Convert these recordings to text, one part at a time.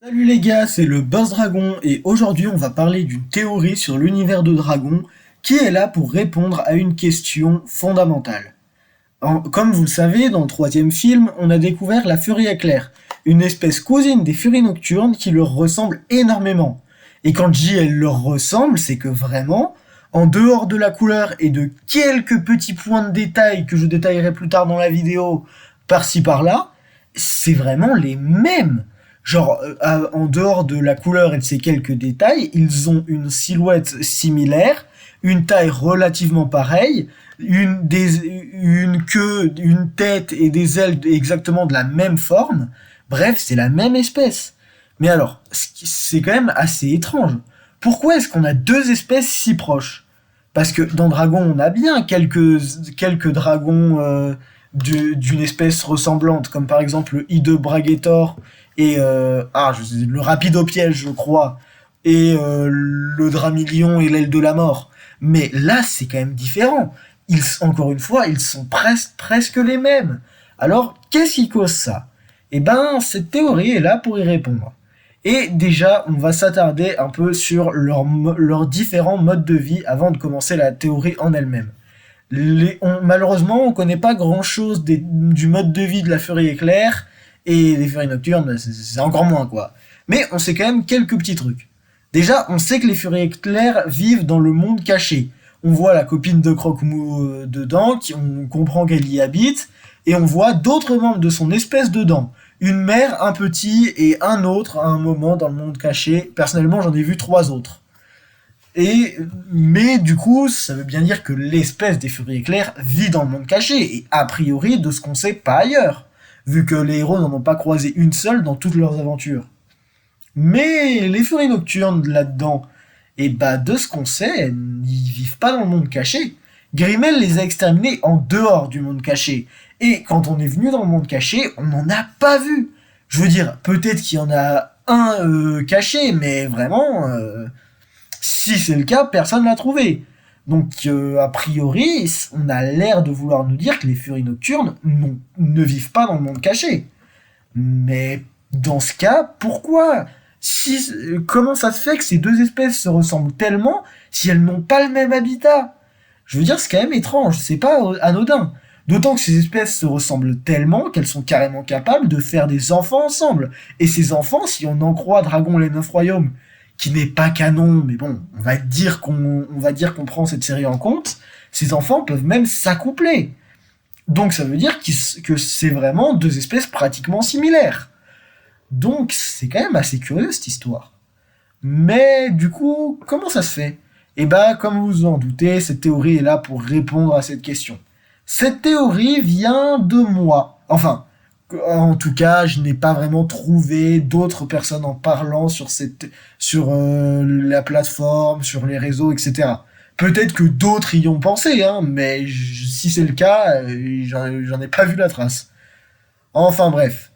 Salut les gars, c'est le Buzz Dragon et aujourd'hui on va parler d'une théorie sur l'univers de Dragon qui est là pour répondre à une question fondamentale. Comme vous le savez, dans le troisième film, on a découvert la Furie éclair, une espèce cousine des Furies nocturnes qui leur ressemble énormément. Et quand je dis elle leur ressemble, c'est que vraiment, en dehors de la couleur et de quelques petits points de détail que je détaillerai plus tard dans la vidéo, par-ci par-là, c'est vraiment les mêmes. Genre, en dehors de la couleur et de ces quelques détails, ils ont une silhouette similaire, une taille relativement pareille, une queue, une tête et des ailes exactement de la même forme. Bref, c'est la même espèce. Mais alors, c'est quand même assez étrange. Pourquoi est-ce qu'on a deux espèces si proches? Parce que dans Dragon, on a bien quelques dragons d'une espèce ressemblante, comme par exemple le Hideux Bragetor et le Rapidopiège, je crois, et le Dramillion et l'aile de la mort. Mais là, c'est quand même différent. Encore une fois, ils sont presque les mêmes. Alors, qu'est-ce qui cause ça? Eh ben, cette théorie est là pour y répondre. Et déjà, on va s'attarder un peu sur leurs différents modes de vie avant de commencer la théorie en elle-même. Malheureusement, on connaît pas grand-chose du mode de vie de la Furie éclair, et les Furies nocturnes, c'est encore moins, quoi. Mais on sait quand même quelques petits trucs. Déjà, on sait que les Furies éclair vivent dans le monde caché. On voit la copine de Croque-Mou dedans, on comprend qu'elle y habite, et on voit d'autres membres de son espèce dedans. Une mère, un petit et un autre à un moment dans le monde caché. Personnellement, j'en ai vu 3 autres. Mais du coup, ça veut bien dire que l'espèce des Furies éclairs vit dans le monde caché, et a priori de ce qu'on sait pas ailleurs, vu que les héros n'en ont pas croisé une seule dans toutes leurs aventures. Mais les Furies nocturnes là-dedans, et bah de ce qu'on sait, ils vivent pas dans le monde caché. Grimmel les a exterminés en dehors du monde caché, et quand on est venu dans le monde caché, on n'en a pas vu. Je veux dire, peut-être qu'il y en a un caché, mais vraiment, si c'est le cas, personne l'a trouvé. Donc, a priori, on a l'air de vouloir nous dire que les Furies nocturnes ne vivent pas dans le monde caché. Mais dans ce cas, pourquoi? Comment ça se fait que ces deux espèces se ressemblent tellement si elles n'ont pas le même habitat? Je veux dire, c'est quand même étrange, c'est pas anodin. D'autant que ces espèces se ressemblent tellement qu'elles sont carrément capables de faire des enfants ensemble. Et ces enfants, si on en croit Dragon les Neuf Royaumes, qui n'est pas canon, mais bon, on va dire qu'on prend cette série en compte, ces enfants peuvent même s'accoupler. Donc ça veut dire que c'est vraiment deux espèces pratiquement similaires. Donc c'est quand même assez curieux cette histoire. Mais du coup, comment ça se fait? Eh ben, comme vous vous en doutez, cette théorie est là pour répondre à cette question. Cette théorie vient de moi. Enfin, en tout cas, je n'ai pas vraiment trouvé d'autres personnes en parlant sur la plateforme, sur les réseaux, etc. Peut-être que d'autres y ont pensé, hein, mais si c'est le cas, j'en ai pas vu la trace. Enfin bref.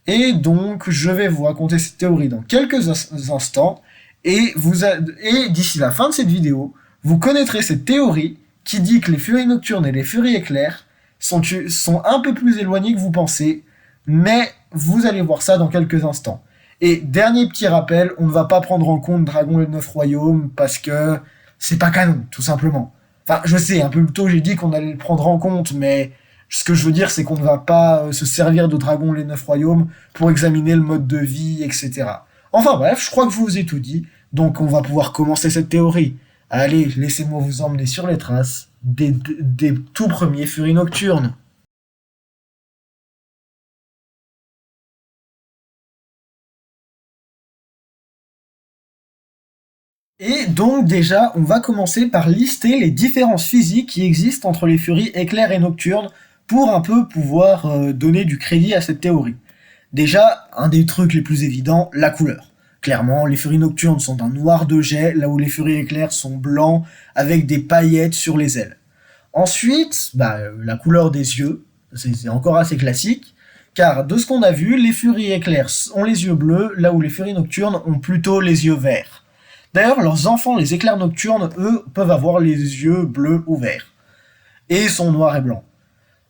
Et donc, je vais vous raconter cette théorie dans quelques instants, et d'ici la fin de cette vidéo, vous connaîtrez cette théorie qui dit que les Furies nocturnes et les Furies éclairs sont un peu plus éloignés que vous pensez, mais vous allez voir ça dans quelques instants. Et dernier petit rappel, on ne va pas prendre en compte Dragon et le Neuf Royaumes parce que c'est pas canon, tout simplement. Enfin, je sais, un peu plus tôt j'ai dit qu'on allait le prendre en compte, mais ce que je veux dire c'est qu'on ne va pas se servir de Dragon et les Neuf Royaumes pour examiner le mode de vie, etc. Enfin bref, je crois que je vous ai tout dit, donc on va pouvoir commencer cette théorie. Allez, laissez-moi vous emmener sur les traces des tout premiers Furies nocturnes. Et donc déjà, on va commencer par lister les différences physiques qui existent entre les furies éclairs et nocturnes pour un peu pouvoir donner du crédit à cette théorie. Déjà, un des trucs les plus évidents, la couleur. Clairement, les furies nocturnes sont d'un noir de jet, là où les furies éclairs sont blancs avec des paillettes sur les ailes. Ensuite, la couleur des yeux, c'est encore assez classique, car de ce qu'on a vu, les furies éclairs ont les yeux bleus, là où les furies nocturnes ont plutôt les yeux verts. D'ailleurs, leurs enfants, les éclairs nocturnes, eux, peuvent avoir les yeux bleus ou verts, et sont noirs et blancs.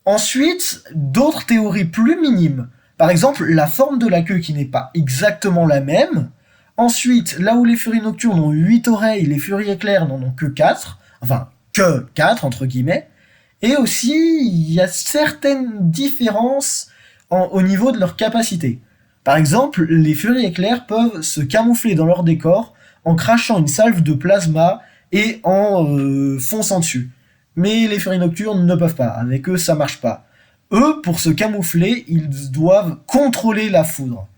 Ensuite, d'autres théories plus minimes. Par exemple, la forme de la queue qui n'est pas exactement la même. Ensuite, là où les furies nocturnes ont 8 oreilles, les furies éclairs n'en ont que 4. Enfin, que 4 entre guillemets. Et aussi, il y a certaines différences au niveau de leur capacité. Par exemple, les furies éclairs peuvent se camoufler dans leur décor en crachant une salve de plasma et en fonçant dessus. Mais les furies nocturnes ne peuvent pas, avec eux ça marche pas. Eux, pour se camoufler, ils doivent contrôler la foudre.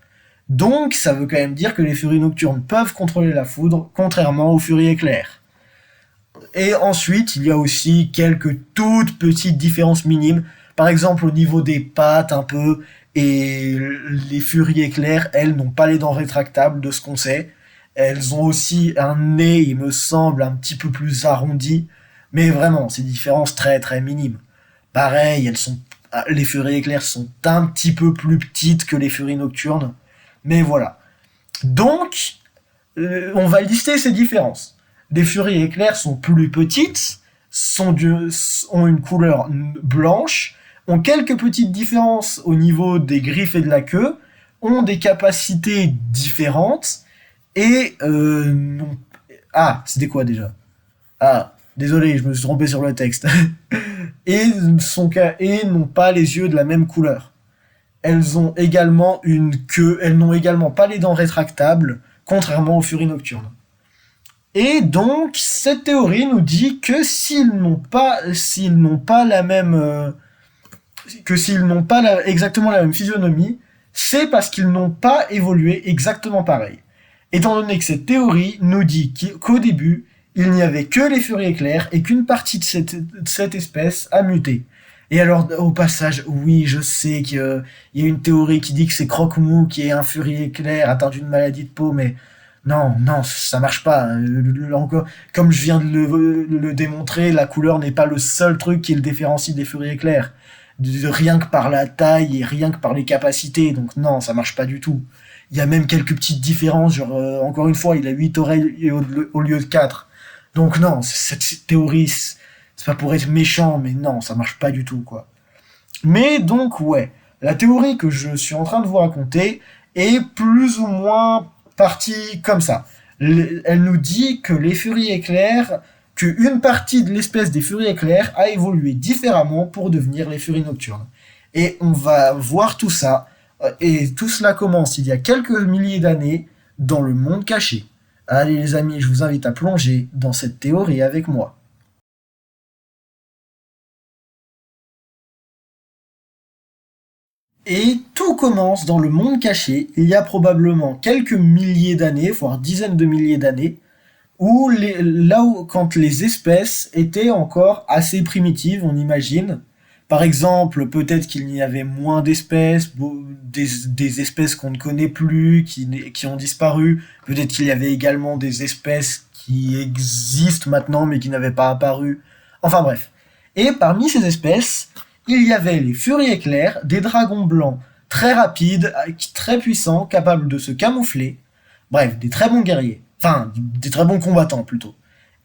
Donc ça veut quand même dire que les furies nocturnes peuvent contrôler la foudre, contrairement aux furies éclairs. Et ensuite, il y a aussi quelques toutes petites différences minimes. Par exemple, au niveau des pattes, un peu, et les furies éclairs, elles n'ont pas les dents rétractables de ce qu'on sait. Elles ont aussi un nez, il me semble, un petit peu plus arrondi. Mais vraiment, c'est des différences très très minimes. Pareil, les furies éclairs sont un petit peu plus petites que les furies nocturnes. Mais voilà. Donc, on va lister ces différences. Les furies éclairs sont plus petites, ont une couleur blanche, ont quelques petites différences au niveau des griffes et de la queue, ont des capacités différentes, et... c'était quoi déjà? Ah, désolé, je me suis trompé sur le texte. et n'ont pas les yeux de la même couleur. Elles ont également une queue, elles n'ont également pas les dents rétractables, contrairement aux furies nocturnes. Et donc, cette théorie nous dit que s'ils n'ont pas exactement la même physionomie, c'est parce qu'ils n'ont pas évolué exactement pareil. Étant donné que cette théorie nous dit qu'au début, il n'y avait que les furies éclairs et qu'une partie de cette espèce a muté. Et alors, au passage, oui, je sais qu'il y a une théorie qui dit que c'est Croque-Mou qui est un furie éclair atteint d'une maladie de peau, mais non, ça marche pas. Encore, comme je viens de le démontrer, la couleur n'est pas le seul truc qui le différencie des furies éclairs. Rien que par la taille et rien que par les capacités, donc non, ça marche pas du tout. Il y a même quelques petites différences, genre, encore une fois, il a 8 oreilles au lieu de 4. Donc non, cette théorie, c'est pas pour être méchant, mais non, ça marche pas du tout, quoi. Mais donc, ouais, la théorie que je suis en train de vous raconter est plus ou moins partie comme ça. Elle nous dit que les furies éclairs, qu'une partie de l'espèce des furies éclairs a évolué différemment pour devenir les furies nocturnes. Et on va voir tout ça, et tout cela commence il y a quelques milliers d'années dans le monde caché. Allez les amis, je vous invite à plonger dans cette théorie avec moi. Et tout commence dans le monde caché, il y a probablement quelques milliers d'années, voire dizaines de milliers d'années, quand les espèces étaient encore assez primitives, on imagine. Par exemple, peut-être qu'il y avait moins d'espèces, des espèces qu'on ne connaît plus, qui ont disparu. Peut-être qu'il y avait également des espèces qui existent maintenant mais qui n'avaient pas apparu. Enfin bref. Et parmi ces espèces, il y avait les furies éclairs, des dragons blancs très rapides, très puissants, capables de se camoufler. Bref, des très bons guerriers. Enfin, des très bons combattants plutôt.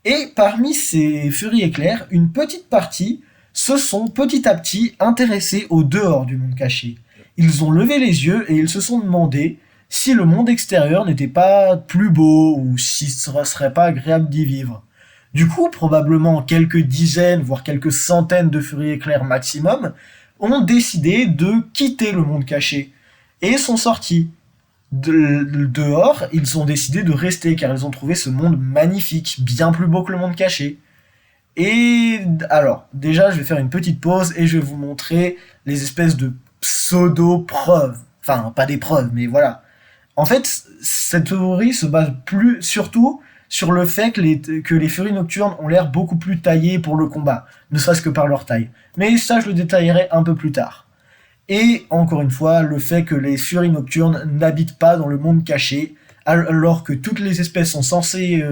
Et parmi ces furies éclairs, une petite partie se sont petit à petit intéressés au dehors du monde caché. Ils ont levé les yeux et ils se sont demandé si le monde extérieur n'était pas plus beau ou si ce serait pas agréable d'y vivre. Du coup, probablement quelques dizaines, voire quelques centaines de furies éclairs maximum ont décidé de quitter le monde caché et sont sortis. Dehors, ils ont décidé de rester car ils ont trouvé ce monde magnifique, bien plus beau que le monde caché. Et alors, déjà, je vais faire une petite pause et je vais vous montrer les espèces de pseudo-preuves. Enfin, pas des preuves, mais voilà. En fait, cette théorie se base surtout sur le fait que les furies nocturnes ont l'air beaucoup plus taillées pour le combat, ne serait-ce que par leur taille. Mais ça, je le détaillerai un peu plus tard. Et encore une fois, le fait que les furies nocturnes n'habitent pas dans le monde caché, alors que toutes les espèces sont censées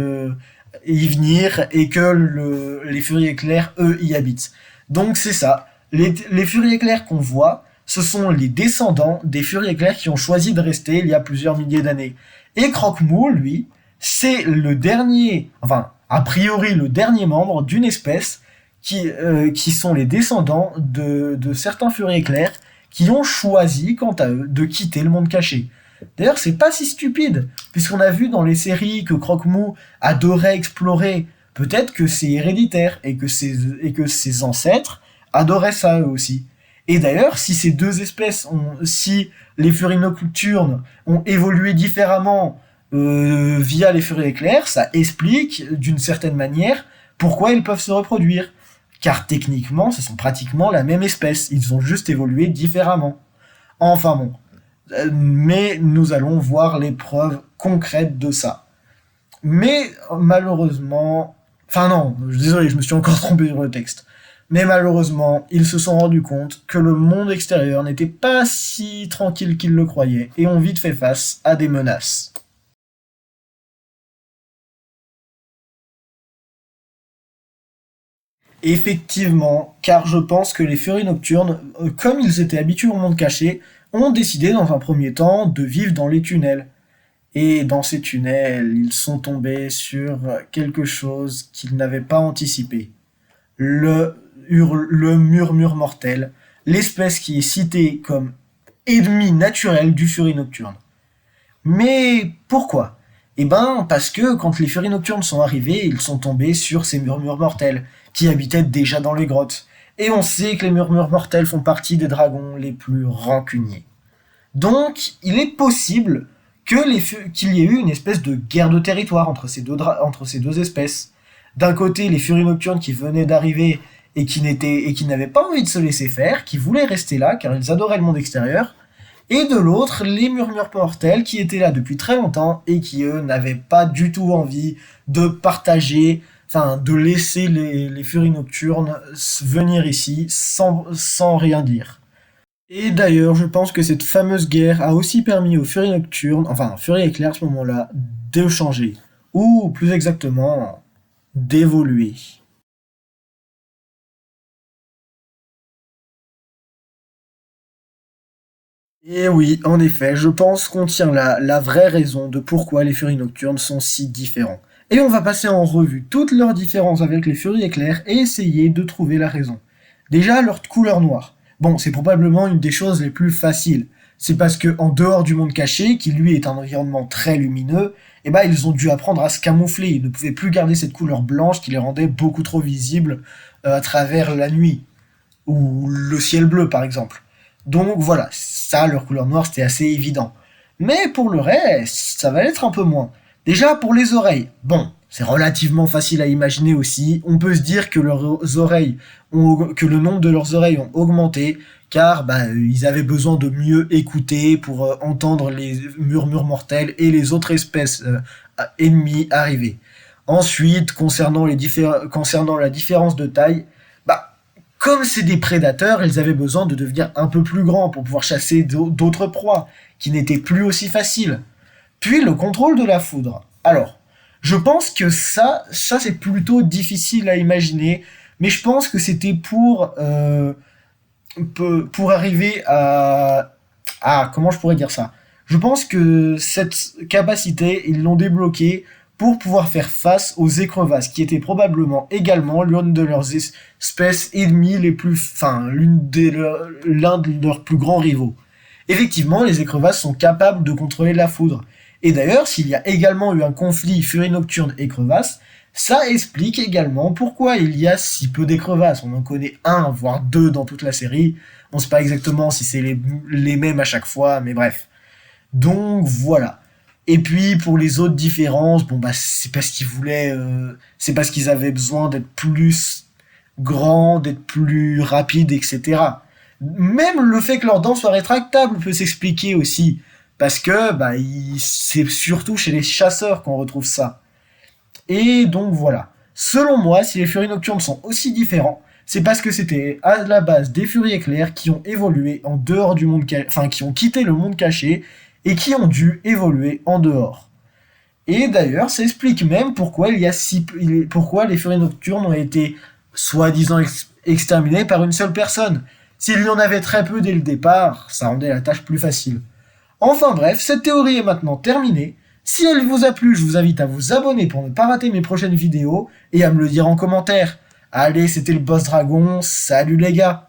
y venir et que les furies éclairs, eux, y habitent. Donc c'est ça. Les furies éclairs qu'on voit, ce sont les descendants des furies éclairs qui ont choisi de rester il y a plusieurs milliers d'années. Et Croque-Mou, lui, c'est le dernier, enfin, a priori le dernier membre d'une espèce qui sont les descendants de certains furies éclairs qui ont choisi, quant à eux, de quitter le monde caché. D'ailleurs, c'est pas si stupide, puisqu'on a vu dans les séries que Croque-Mou adorait explorer. Peut-être que c'est héréditaire, et que ses ancêtres adoraient ça eux aussi. Et d'ailleurs, si ces deux espèces, si les furies nocturnes ont évolué différemment via les furies éclairs, ça explique d'une certaine manière pourquoi ils peuvent se reproduire. Car techniquement, ce sont pratiquement la même espèce, ils ont juste évolué différemment. Enfin bon, mais nous allons voir les preuves concrètes de ça. Mais malheureusement, enfin non, désolé, je me suis encore trompé sur le texte. Mais malheureusement, ils se sont rendus compte que le monde extérieur n'était pas si tranquille qu'ils le croyaient et ont vite fait face à des menaces. Effectivement, car je pense que les furies nocturnes, comme ils étaient habitués au monde caché, ont décidé dans un premier temps de vivre dans les tunnels. Et dans ces tunnels, ils sont tombés sur quelque chose qu'ils n'avaient pas anticipé. Le murmure mortel, l'espèce qui est citée comme ennemi naturel du furie nocturne. Mais pourquoi? Eh ben, parce que quand les furies nocturnes sont arrivés, ils sont tombés sur ces murmures mortels, qui habitaient déjà dans les grottes. Et on sait que les murmures mortels font partie des dragons les plus rancuniers. Donc, il est possible qu'il y ait eu une espèce de guerre de territoire entre ces deux espèces. D'un côté, les furies nocturnes qui venaient d'arriver et qui n'avaient pas envie de se laisser faire, qui voulaient rester là car ils adoraient le monde extérieur, et de l'autre, les murmures mortels qui étaient là depuis très longtemps et qui, eux, n'avaient pas du tout envie de partager, enfin, de laisser les furies nocturnes venir ici sans rien dire. Et d'ailleurs, je pense que cette fameuse guerre a aussi permis aux furies nocturnes, enfin, furies éclairs à ce moment-là, de changer. Ou, plus exactement, d'évoluer. Et oui, en effet, je pense qu'on tient là la vraie raison de pourquoi les furies nocturnes sont si différents. Et on va passer en revue toutes leurs différences avec les furies éclairs et essayer de trouver la raison. Déjà, leur couleur noire. Bon, c'est probablement une des choses les plus faciles. C'est parce que en dehors du monde caché, qui lui est un environnement très lumineux, eh ben ils ont dû apprendre à se camoufler. Ils ne pouvaient plus garder cette couleur blanche qui les rendait beaucoup trop visibles à travers la nuit ou le ciel bleu par exemple. Donc voilà, ça, leur couleur noire, c'était assez évident. Mais pour le reste, ça va être un peu moins. Déjà pour les oreilles, bon, c'est relativement facile à imaginer aussi. On peut se dire que que le nombre de leurs oreilles ont augmenté, car ils avaient besoin de mieux écouter pour entendre les murmures mortels et les autres espèces ennemies arriver. Ensuite, concernant la différence de taille, comme c'est des prédateurs, ils avaient besoin de devenir un peu plus grands pour pouvoir chasser d'autres proies, qui n'étaient plus aussi faciles. Puis le contrôle de la foudre. Alors, je pense que ça c'est plutôt difficile à imaginer, mais je pense que c'était pour arriver comment je pourrais dire ça. Je pense que cette capacité, ils l'ont débloquée pour pouvoir faire face aux écrevasses, qui étaient probablement également l'une de leurs espèces ennemies les plus, enfin, l'un de leurs plus grands rivaux. Effectivement, les écrevasses sont capables de contrôler la foudre. Et d'ailleurs, s'il y a également eu un conflit furie nocturne écrevasse, ça explique également pourquoi il y a si peu d'écrevasses. On en connaît un, voire deux dans toute la série. On ne sait pas exactement si c'est les mêmes à chaque fois, mais bref. Donc voilà. Et puis pour les autres différences, c'est parce c'est parce qu'ils avaient besoin d'être plus grands, d'être plus rapides, etc. Même le fait que leurs dents soient rétractables peut s'expliquer aussi, parce que c'est surtout chez les chasseurs qu'on retrouve ça. Et donc voilà. Selon moi, si les furies nocturnes sont aussi différents, c'est parce que c'était à la base des furies éclairs qui ont évolué en dehors du monde enfin qui ont quitté le monde caché et qui ont dû évoluer en dehors. Et d'ailleurs, ça explique même pourquoi les furies nocturnes ont été soi-disant exterminées par une seule personne. S'il y en avait très peu dès le départ, ça rendait la tâche plus facile. Enfin bref, cette théorie est maintenant terminée. Si elle vous a plu, je vous invite à vous abonner pour ne pas rater mes prochaines vidéos et à me le dire en commentaire. Allez, c'était le Boss Dragon, salut les gars!